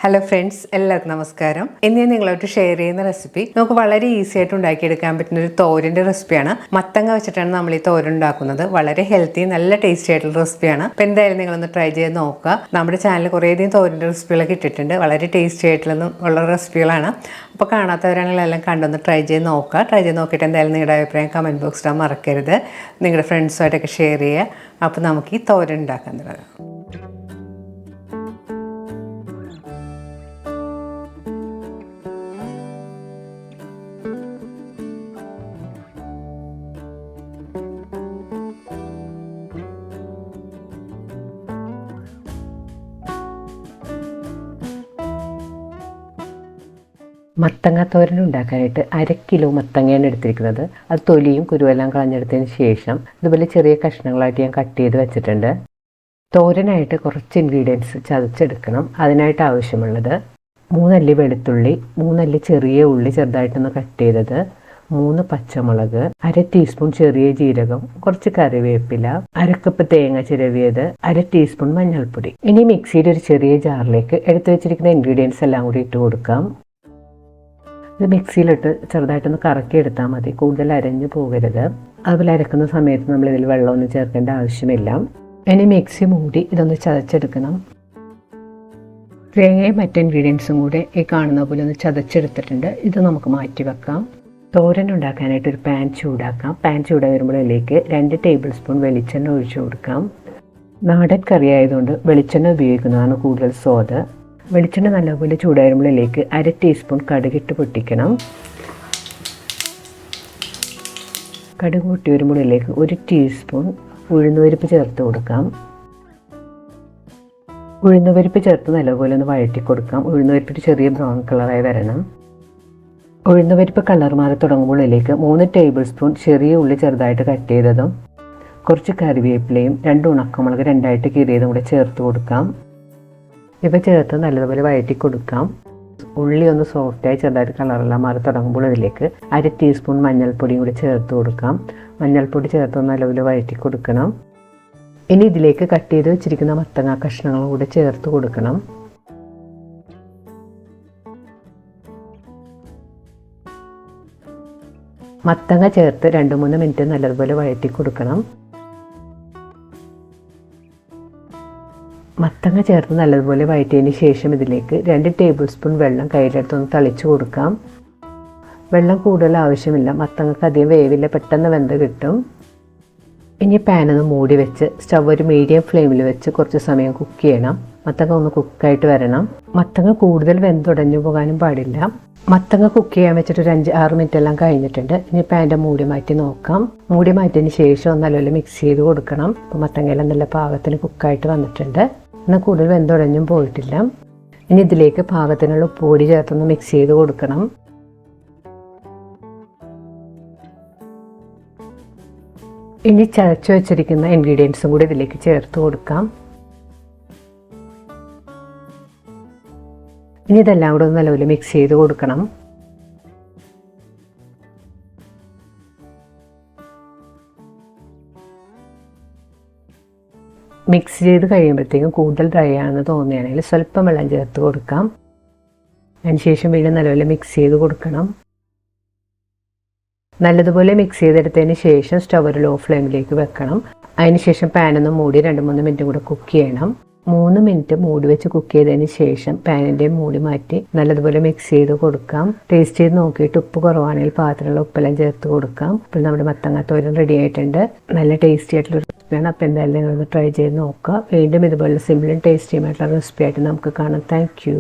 Hello friends, എല്ലാവർക്കും നമസ്കാരം. ഇന്ന് ഞാൻ നിങ്ങളോട്ട് ഷെയർ ചെയ്യുന്ന റെസിപ്പി നമുക്ക് വളരെ ഈസി ആയിട്ട് ഉണ്ടാക്കിയെടുക്കാൻ പറ്റുന്ന ഒരു തോരൻ്റെ റെസിപ്പിയാണ്. മത്തങ്ങ വെച്ചിട്ടാണ് നമ്മൾ ഈ തോരൻ ഉണ്ടാക്കുന്നത്. വളരെ ഹെൽത്തി, നല്ല ടേസ്റ്റി ആയിട്ടുള്ള റെസിപ്പിയാണ്. അപ്പോൾ എന്തായാലും നിങ്ങളൊന്ന് ട്രൈ ചെയ്ത് നോക്കുക. നമ്മുടെ ചാനലിൽ കുറേയധികം തോരൻ്റെ റെസിപ്പികളൊക്കെ ഇട്ടിട്ടുണ്ട്. വളരെ ടേസ്റ്റി ആയിട്ടുള്ള റെസിപ്പികളാണ്. അപ്പോൾ കാണാത്തവരാണെങ്കിൽ എല്ലാം കണ്ടൊന്ന് ട്രൈ ചെയ്ത് നോക്കുക. ട്രൈ ചെയ്ത് നോക്കിയിട്ട് എന്തായാലും നിങ്ങളുടെ അഭിപ്രായം കമൻറ്റ് ബോക്സിൽ ഇടാൻ മറക്കരുത്. നിങ്ങളുടെ ഫ്രണ്ട്സുമായിട്ടൊക്കെ ഷെയർ ചെയ്യുക. അപ്പോൾ നമുക്ക് ഈ തോരൻ ഉണ്ടാക്കാൻ തുടങ്ങാം. മത്തങ്ങ തോരൻ ഉണ്ടാക്കാനായിട്ട് 1/2 കിലോ മത്തങ്ങയാണ് എടുത്തിരിക്കുന്നത്. അത് തൊലിയും കുരുവെല്ലാം കളഞ്ഞെടുത്തതിന് ശേഷം ഇതുപോലെ ചെറിയ കഷ്ണങ്ങളായിട്ട് ഞാൻ കട്ട് ചെയ്ത് വെച്ചിട്ടുണ്ട്. തോരനായിട്ട് കുറച്ച് ഇൻഗ്രീഡിയൻസ് ചതച്ചെടുക്കണം. അതിനായിട്ട് ആവശ്യമുള്ളത് 3 അല്ലി വെളുത്തുള്ളി, 3 അല്ലി ചെറിയ ഉള്ളി ചെറുതായിട്ടൊന്ന് കട്ട് ചെയ്തത്, 3 പച്ചമുളക്, 1/2 ടീസ്പൂൺ ചെറിയ ജീരകം, കുറച്ച് കറിവേപ്പില, 1 കപ്പ് തേങ്ങ ചിരവിയത്, 1/2 ടീസ്പൂൺ മഞ്ഞൾപ്പൊടി. ഇനി മിക്സിയിൽ ഒരു ചെറിയ ജാറിലേക്ക് എടുത്തു വെച്ചിരിക്കുന്ന ഇൻഗ്രീഡിയൻസ് എല്ലാം കൂടി ഇട്ട് കൊടുക്കാം. ഇത് മിക്സിയിലിട്ട് ചെറുതായിട്ടൊന്ന് കറക്കി എടുത്താൽ മതി, കൂടുതൽ അരഞ്ഞു പോകരുത്. അതുപോലെ അരക്കുന്ന സമയത്ത് നമ്മൾ ഇതിൽ വെള്ളമൊന്നും ചേർക്കേണ്ട ആവശ്യമില്ല. ഇനി മിക്സി മൂടി ഇതൊന്ന് ചതച്ചെടുക്കണം. തേങ്ങയും മറ്റ് ഇൻഗ്രീഡിയൻസും കൂടെ ഈ കാണുന്ന പോലെ ഒന്ന് ചതച്ചെടുത്തിട്ടുണ്ട്. ഇത് നമുക്ക് മാറ്റി വെക്കാം. തോരൻ ഉണ്ടാക്കാനായിട്ട് ഒരു പാൻ ചൂടാക്കാം. പാൻ ചൂടായി വരുമ്പോൾ അതിലേക്ക് 2 ടേബിൾ സ്പൂൺ വെളിച്ചെണ്ണ ഒഴിച്ചു കൊടുക്കാം. നാടൻ കറി ആയതുകൊണ്ട് വെളിച്ചെണ്ണ ഉപയോഗിക്കുന്നതാണ് കൂടുതൽ സ്വാദ്. വെളിച്ചെണ്ണ നല്ലപോലെ ചൂടായിരുമ്പോഴേക്ക് 1/2 ടീസ്പൂൺ കടുകിട്ട് പൊട്ടിക്കണം. കടുക് പൊട്ടി വരുമ്പോഴേക്ക് 1 ടീസ്പൂൺ ഉഴുന്നുപരിപ്പ് ചേർത്ത് കൊടുക്കാം. ഉഴുന്നുപരിപ്പ് ചേർത്ത് നല്ലപോലെ ഒന്ന് വഴറ്റി കൊടുക്കാം. ഉഴുന്നുപരിപ്പിട്ട് ചെറിയ ബ്രൗൺ കളറായി വരണം. ഉഴുന്നുപരിപ്പ് കളർ മാറി തുടങ്ങുമ്പോഴേക്ക് 3 ടേബിൾ സ്പൂൺ ചെറിയ ഉള്ളി ചെറുതായിട്ട് കട്ട് ചെയ്തതും, കുറച്ച് കറിവേപ്പിലയും 2 ഉണക്കമുളക് 2ആയിട്ട് കീറിയതും കൂടെ ചേർത്ത് കൊടുക്കാം. ഇവ ചേർത്ത് നല്ലതുപോലെ വഴറ്റി കൊടുക്കാം. ഉള്ളി ഒന്ന് സോഫ്റ്റായി ചെറുതായിട്ട് കളറെല്ലാം മാറി തുടങ്ങുമ്പോൾ അതിലേക്ക് 1/2 ടീസ്പൂൺ മഞ്ഞൾപ്പൊടിയും കൂടി ചേർത്ത് കൊടുക്കാം. മഞ്ഞൾപ്പൊടി ചേർത്ത് നല്ലപോലെ വഴറ്റി കൊടുക്കണം. ഇനി ഇതിലേക്ക് കട്ട് ചെയ്ത് വെച്ചിരിക്കുന്ന മത്തങ്ങ കഷ്ണങ്ങളും കൂടി ചേർത്ത് കൊടുക്കണം. മത്തങ്ങ ചേർത്ത് 2-3 മിനിറ്റ് നല്ലതുപോലെ വഴറ്റി കൊടുക്കണം. മത്തങ്ങ ചേർത്ത് നല്ലതുപോലെ വഴറ്റിയതിന് ശേഷം ഇതിലേക്ക് 2 ടേബിൾ സ്പൂൺ വെള്ളം കയ്യിലെടുത്തൊന്ന് തളിച്ചു കൊടുക്കാം. വെള്ളം കൂടുതൽ ആവശ്യമില്ല, മത്തങ്ങക്ക് അധികം വേവില്ല, പെട്ടെന്ന് വെന്ത് കിട്ടും. ഇനി പാനൊന്ന് മൂടി വെച്ച് സ്റ്റവ് ഒരു മീഡിയം ഫ്ലെയിമിൽ വെച്ച് കുറച്ച് സമയം കുക്ക് ചെയ്യണം. മത്തങ്ങ ഒന്ന് കുക്കായിട്ട് വരണം. മത്തങ്ങ കൂടുതൽ വെന്തുടഞ്ഞു പോകാനും പാടില്ല. മത്തങ്ങ കുക്ക് ചെയ്യാൻ വെച്ചിട്ട് ഒരു 5-6 മിനിറ്റ് എല്ലാം കഴിഞ്ഞിട്ടുണ്ട്. ഇനി പാൻ്റെ മൂടി മാറ്റി നോക്കാം. മൂടി മാറ്റിയതിന് ശേഷം നല്ലപോലെ മിക്സ് ചെയ്ത് കൊടുക്കണം. അപ്പോൾ മത്തങ്ങയെല്ലാം നല്ല പാകത്തിന് കുക്കായിട്ട് വന്നിട്ടുണ്ട്. എന്നാൽ കൂടുതൽ വെന്തുടഞ്ഞും പോയിട്ടില്ല. ഇനി ഇതിലേക്ക് പാകത്തിനുള്ള ഉപ്പുപൊടി ചേർത്തൊന്ന് മിക്സ് ചെയ്ത് കൊടുക്കണം. ഇനി ചതച്ച് വെച്ചിരിക്കുന്ന ഇൻഗ്രീഡിയൻസും കൂടി ഇതിലേക്ക് ചേർത്ത് കൊടുക്കാം. ഇനി ഇതെല്ലാം കൂടെ ഒന്ന് നല്ലപോലെ മിക്സ് ചെയ്ത് കൊടുക്കണം. മിക്സ് ചെയ്ത് കഴിയുമ്പോഴത്തേക്കും കൂടുതൽ ഡ്രൈ ആണെന്ന് തോന്നുകയാണെങ്കിൽ സ്വല്പം വെള്ളം ചേർത്ത് കൊടുക്കാം. അതിനുശേഷം വീണ്ടും നല്ലപോലെ മിക്സ് ചെയ്ത് കൊടുക്കണം. നല്ലതുപോലെ മിക്സ് ചെയ്തെടുത്തതിന് ശേഷം സ്റ്റവ് ഒരു ലോ ഫ്ലെയിമിലേക്ക് വെക്കണം. അതിനുശേഷം പാനൊന്ന് മൂടി 2-3 മിനിറ്റ് കൂടെ കുക്ക് ചെയ്യണം. 3 മിനിറ്റ് മൂടി വെച്ച് കുക്ക് ചെയ്തതിന് ശേഷം പാനിൻ്റെ മൂടി മാറ്റി നല്ലതുപോലെ മിക്സ് ചെയ്ത് കൊടുക്കാം. ടേസ്റ്റ് ചെയ്ത് നോക്കിയിട്ട് ഉപ്പ് കുറവാണെങ്കിൽ പാത്രത്തിലുള്ള ഉപ്പെല്ലാം ചേർത്ത് കൊടുക്കാം. അപ്പോൾ നമ്മുടെ മത്തങ്ങ തോരൻ റെഡി ആയിട്ടുണ്ട്. നല്ല ടേസ്റ്റി ആയിട്ടുള്ള റെസിപ്പിയാണ്. അപ്പോൾ എന്തായാലും നിങ്ങളൊന്ന് ട്രൈ ചെയ്ത് നോക്കുക. വീണ്ടും ഇതുപോലെ സിമ്പിളും ടേസ്റ്റിയുമായിട്ടുള്ള റെസിപ്പി ആയിട്ട് നമുക്ക് കാണാം. Thank you.